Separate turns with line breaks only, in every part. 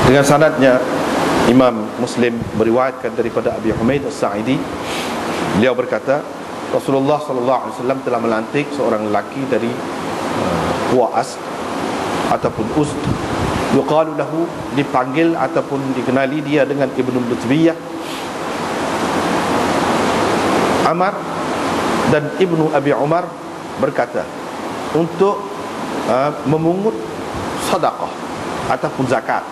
Dengan sanadnya Imam Muslim meriwayatkan daripada Abi Humaid As-Sa'idi, beliau berkata Rasulullah sallallahu alaihi wasallam telah melantik seorang lelaki dari Gua Asd ataupun Uzd, yuqalu lahu, dipanggil ataupun dikenali dia dengan Ibnu Lutbiyah. Amar dan Ibnu Abi Umar berkata untuk memungut sedekah ataupun zakat.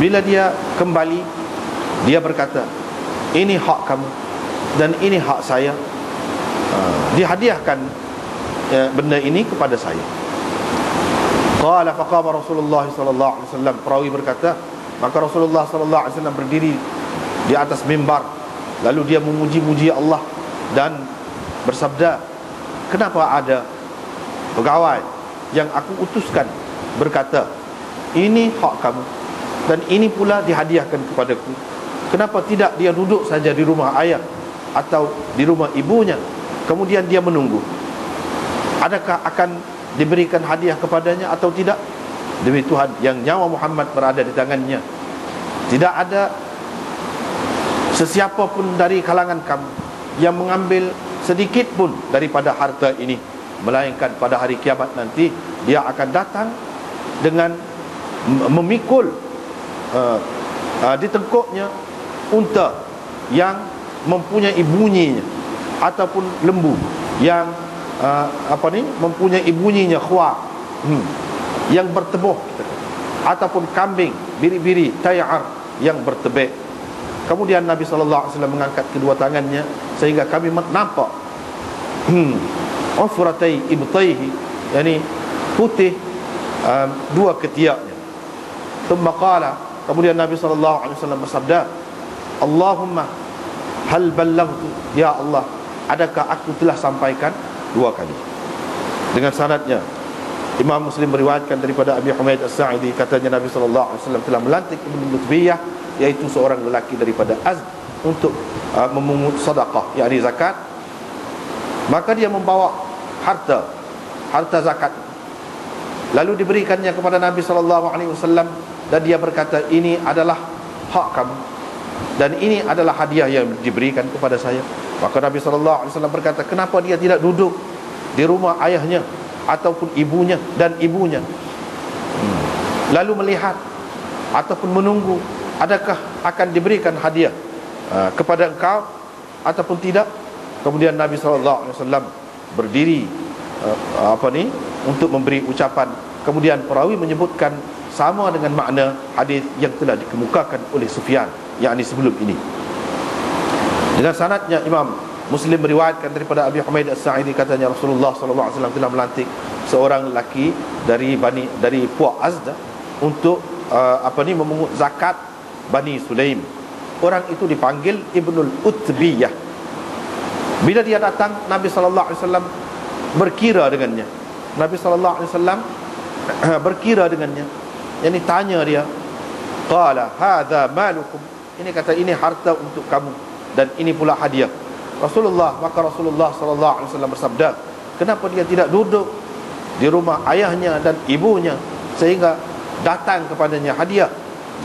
Bila dia kembali, dia berkata, ini hak kamu dan ini hak saya. Dihadiahkan benda ini kepada saya. Qala faqama Rasulullah sallallahu alaihi wasallam. Perawi berkata, maka Rasulullah sallallahu alaihi wasallam berdiri di atas mimbar, lalu dia memuji-muji Allah dan bersabda, kenapa ada pegawai yang aku utuskan berkata, ini hak kamu dan ini pula dihadiahkan kepadaku, kenapa tidak dia duduk saja di rumah ayah atau di rumah ibunya, kemudian dia menunggu adakah akan diberikan hadiah kepadanya atau tidak? Demi Tuhan yang nyawa Muhammad berada di tangannya, tidak ada sesiapa pun dari kalangan kamu yang mengambil sedikit pun daripada harta ini, melainkan pada hari kiamat nanti dia akan datang dengan memikul di tengkuknya unta yang mempunyai bunyinya, ataupun lembu yang mempunyai bunyinya khwa, yang bertebuh, ataupun kambing biri-biri tayar yang bertebek. Kemudian Nabi sallallahu alaihi wasallam mengangkat kedua tangannya sehingga kami nampak ufratai ibtaihi, yani putih dua ketiaknya. Thumma qala, kemudian Nabi sallallahu alaihi wasallam bersabda, Allahumma hal ballaghtu, ya Allah, adakah aku telah sampaikan? Dua kali. Dengan sanadnya Imam Muslim meriwayatkan daripada Abi Humaid As-Sa'idi, katanya Nabi sallallahu alaihi wasallam telah melantik Ibnu Lutbiyah, yaitu seorang lelaki daripada Azd, untuk memungut sedekah, yakni zakat. Maka dia membawa harta zakat, lalu diberikannya kepada Nabi sallallahu alaihi wasallam, dan dia berkata, ini adalah hak kamu dan ini adalah hadiah yang diberikan kepada saya. Maka Nabi sallallahu alaihi wasallam berkata, kenapa dia tidak duduk di rumah ayahnya ataupun ibunya dan ibunya, lalu melihat ataupun menunggu adakah akan diberikan hadiah kepada engkau ataupun tidak? Kemudian Nabi sallallahu alaihi wasallam berdiri untuk memberi ucapan. Kemudian perawi menyebutkan sama dengan makna hadis yang telah dikemukakan oleh Sufyan, yakni sebelum ini. Dengan sanadnya Imam Muslim meriwayatkan daripada Abi Humaid As-Sa'idi, katanya Rasulullah sallallahu alaihi wasallam telah melantik seorang lelaki dari puak Azd untuk memungut zakat Bani Sulaim. Orang itu dipanggil Ibnul Utbiyah. Bila dia datang, Nabi sallallahu alaihi wasallam berkira dengannya. Nabi sallallahu alaihi wasallam berkira dengannya, yakni tanya dia, qala hadza malukum, ini kata ini harta untuk kamu dan ini pula hadiah. Maka Rasulullah sallallahu alaihi wasallam bersabda, kenapa dia tidak duduk di rumah ayahnya dan ibunya sehingga datang kepadanya hadiah?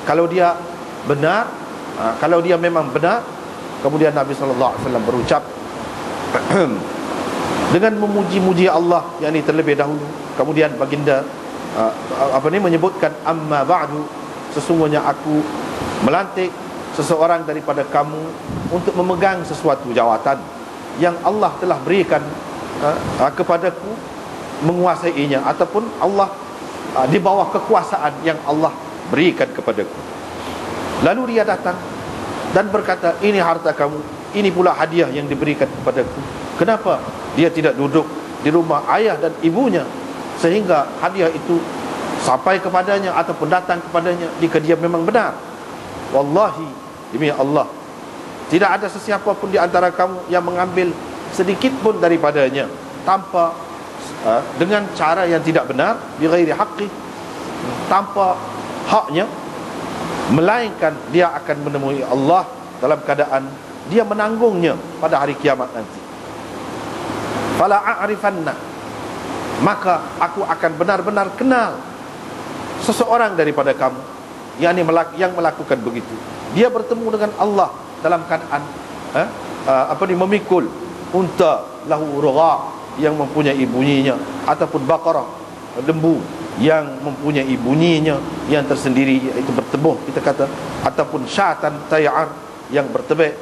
Kalau dia benar, kalau dia memang benar. Kemudian Nabi sallallahu alaihi wasallam berucap dengan memuji-muji Allah, yakni terlebih dahulu. Kemudian baginda menyebutkan, amma ba'du, sesungguhnya aku melantik seseorang daripada kamu untuk memegang sesuatu jawatan yang Allah telah berikan kepadaku, menguasainya, ataupun Allah di bawah kekuasaan yang Allah berikan kepadaku. Lalu dia datang dan berkata, ini harta kamu, ini pula hadiah yang diberikan kepadaku. Kenapa dia tidak duduk di rumah ayah dan ibunya sehingga hadiah itu sampai kepadanya ataupun datang kepadanya jika dia memang benar? Wallahi, demi Allah, tidak ada sesiapa pun di antara kamu yang mengambil sedikit pun daripadanya tanpa dengan cara yang tidak benar, bighairi haqqi, tanpa haknya, melainkan dia akan menemui Allah dalam keadaan dia menanggungnya pada hari kiamat nanti. Fala a'rifanna, maka aku akan benar-benar kenal seseorang daripada kamu yang melakukan begitu, dia bertemu dengan Allah dalam keadaan memikul unta lahu rugha yang mempunyai bunyinya, ataupun baqarah, lembu yang mempunyai bunyinya yang tersendiri, iaitu bertebuh kita kata, ataupun syatan tayar yang bertebik.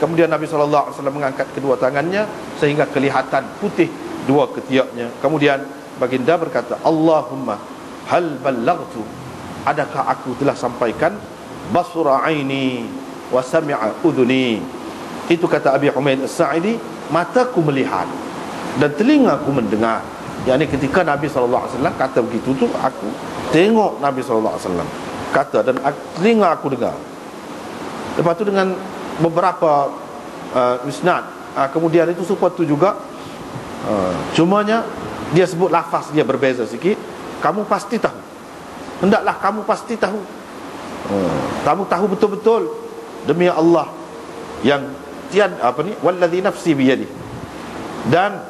Kemudian Nabi SAW mengangkat kedua tangannya sehingga kelihatan putih dua ketiaknya. Kemudian baginda berkata, Allahumma hal ballaghtu, adakah aku telah sampaikan basura aini wa sami'a udhuni. Itu kata Abi Humaid As-Sa'idi, mataku melihat dan telingaku mendengar. Yani ketika Nabi SAW kata begitu tu, aku tengok Nabi SAW kata dan telinga aku dengar. Lepas tu dengan beberapa isnad, kemudian itu serupa tu juga, cumanya dia sebut lafaz dia berbeza sikit. Kamu pasti tahu, hendaklah kamu pasti tahu, kamu tahu betul-betul, demi Allah yang wallazi nafsi biyadi, dan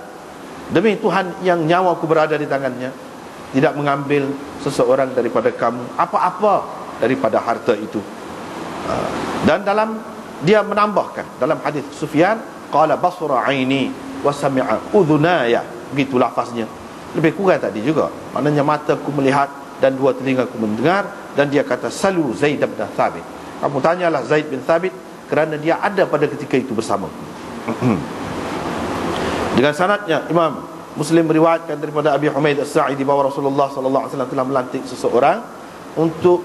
demi Tuhan yang nyawaku berada di tangannya, tidak mengambil seseorang daripada kamu apa-apa daripada harta itu. Dan dalam dia menambahkan dalam hadis Sufyan, qala basra aini wa sami'a udhunaya, begitu lafaznya. Lebih kurang tadi juga, maknanya mataku melihat dan dua telingaku mendengar. Dan dia kata, salu Zaid bin Thabit, kamu tanyalah Zaid bin Thabit, kerana dia ada pada ketika itu bersama. Dengan sanadnya Imam Muslim meriwayatkan daripada Abi Humaid As-Sa'idi bahawa Rasulullah sallallahu alaihi wasallam telah melantik seseorang untuk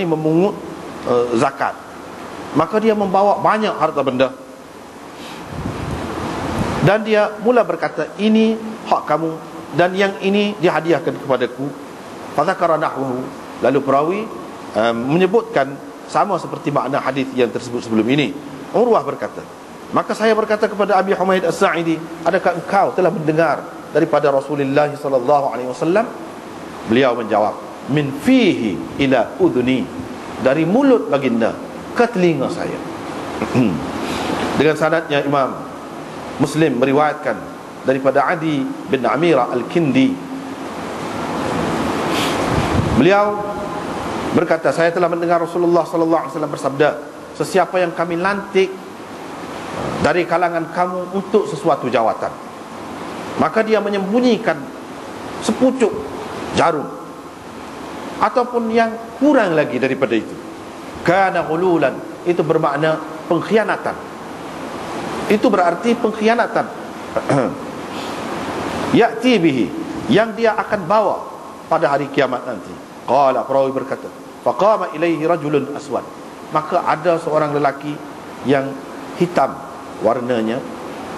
memungut zakat. Maka dia membawa banyak harta benda, dan dia mula berkata, ini hak kamu, dan yang ini dihadiahkan kepadaku. Fadzakara nahwahu, lalu perawi menyebutkan sama seperti makna hadis yang tersebut sebelum ini. Urwah berkata, maka saya berkata kepada Abi Humaid As-Sa'idi, adakah engkau telah mendengar daripada Rasulullah sallallahu alaihi wasallam? Beliau menjawab, min fihi ila udhuni, dari mulut baginda ke telinga saya. Dengan sanadnya Imam Muslim meriwayatkan daripada Adi bin Amira Al-Kindi, beliau berkata, saya telah mendengar Rasulullah sallallahu alaihi wasallam bersabda, sesiapa yang kami lantik dari kalangan kamu untuk sesuatu jawatan, maka dia menyembunyikan sepucuk jarum ataupun yang kurang lagi daripada itu, kana ghululan, itu bermakna pengkhianatan. Itu berarti pengkhianatan. Ya'ti bihi, yang dia akan bawa pada hari kiamat nanti. Qala, perawi berkata, faqama ilaihi rajulun aswad, maka ada seorang lelaki yang hitam warnanya,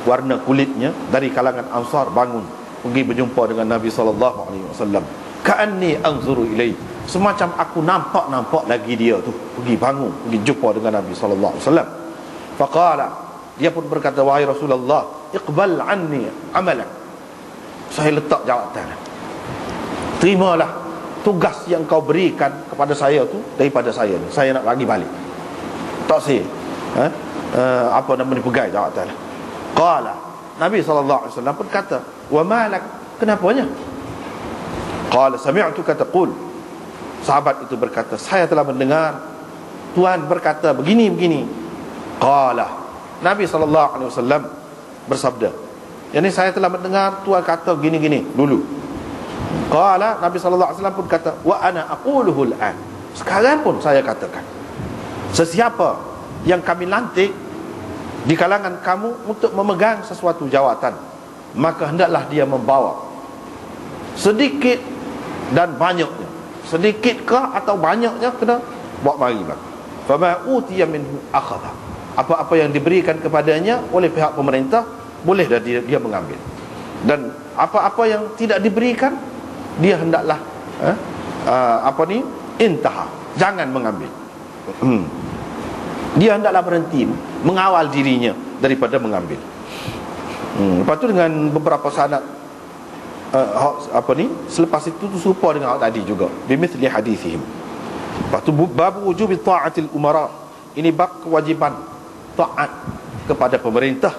warna kulitnya, dari kalangan Ansar bangun pergi berjumpa dengan Nabi sallallahu alaihi wasallam. Ka'anni anzuru ilaihi, semacam aku nampak lagi dia tu pergi bangun, pergi jumpa dengan Nabi sallallahu alaihi wasallam. Faqala, dia pun berkata, wahai Rasulullah, iqbal anni amalak, saya letak jawatan, terimalah tugas yang kau berikan kepada saya tu daripada saya ni, saya nak bagi balik, tak saya pegai jawatan. Qala, Nabi sallallahu alaihi wasallam pun kata, wa malak, kenapanya? Qala sami'tuka taqul, sahabat itu berkata, saya telah mendengar Tuhan berkata begini-begini. Qala, Nabi sallallahu alaihi wasallam bersabda, yani saya telah mendengar Tuhan kata gini-gini dulu. Qala, Nabi sallallahu alaihi wasallam pun kata, wa ana aquluhu al-an, sekarang pun saya katakan, sesiapa yang kami lantik di kalangan kamu untuk memegang sesuatu jawatan, maka hendaklah dia membawa sedikit dan banyaknya, sedikitkah atau banyaknya, kena bawa marilah. Fama utiya minhu akhadha, apa-apa yang diberikan kepadanya oleh pihak pemerintah, boleh dah dia mengambil. Dan apa-apa yang tidak diberikan, dia hendaklah intaha, jangan mengambil. Dia hendaklah berhenti, mengawal dirinya daripada mengambil. Lepas tu dengan beberapa sanad selepas itu tu serupa dengan tadi juga, bimithli hadithihim. Lepas tu bab wujubi ta'atil umara, ini bab kewajiban taat kepada pemerintah.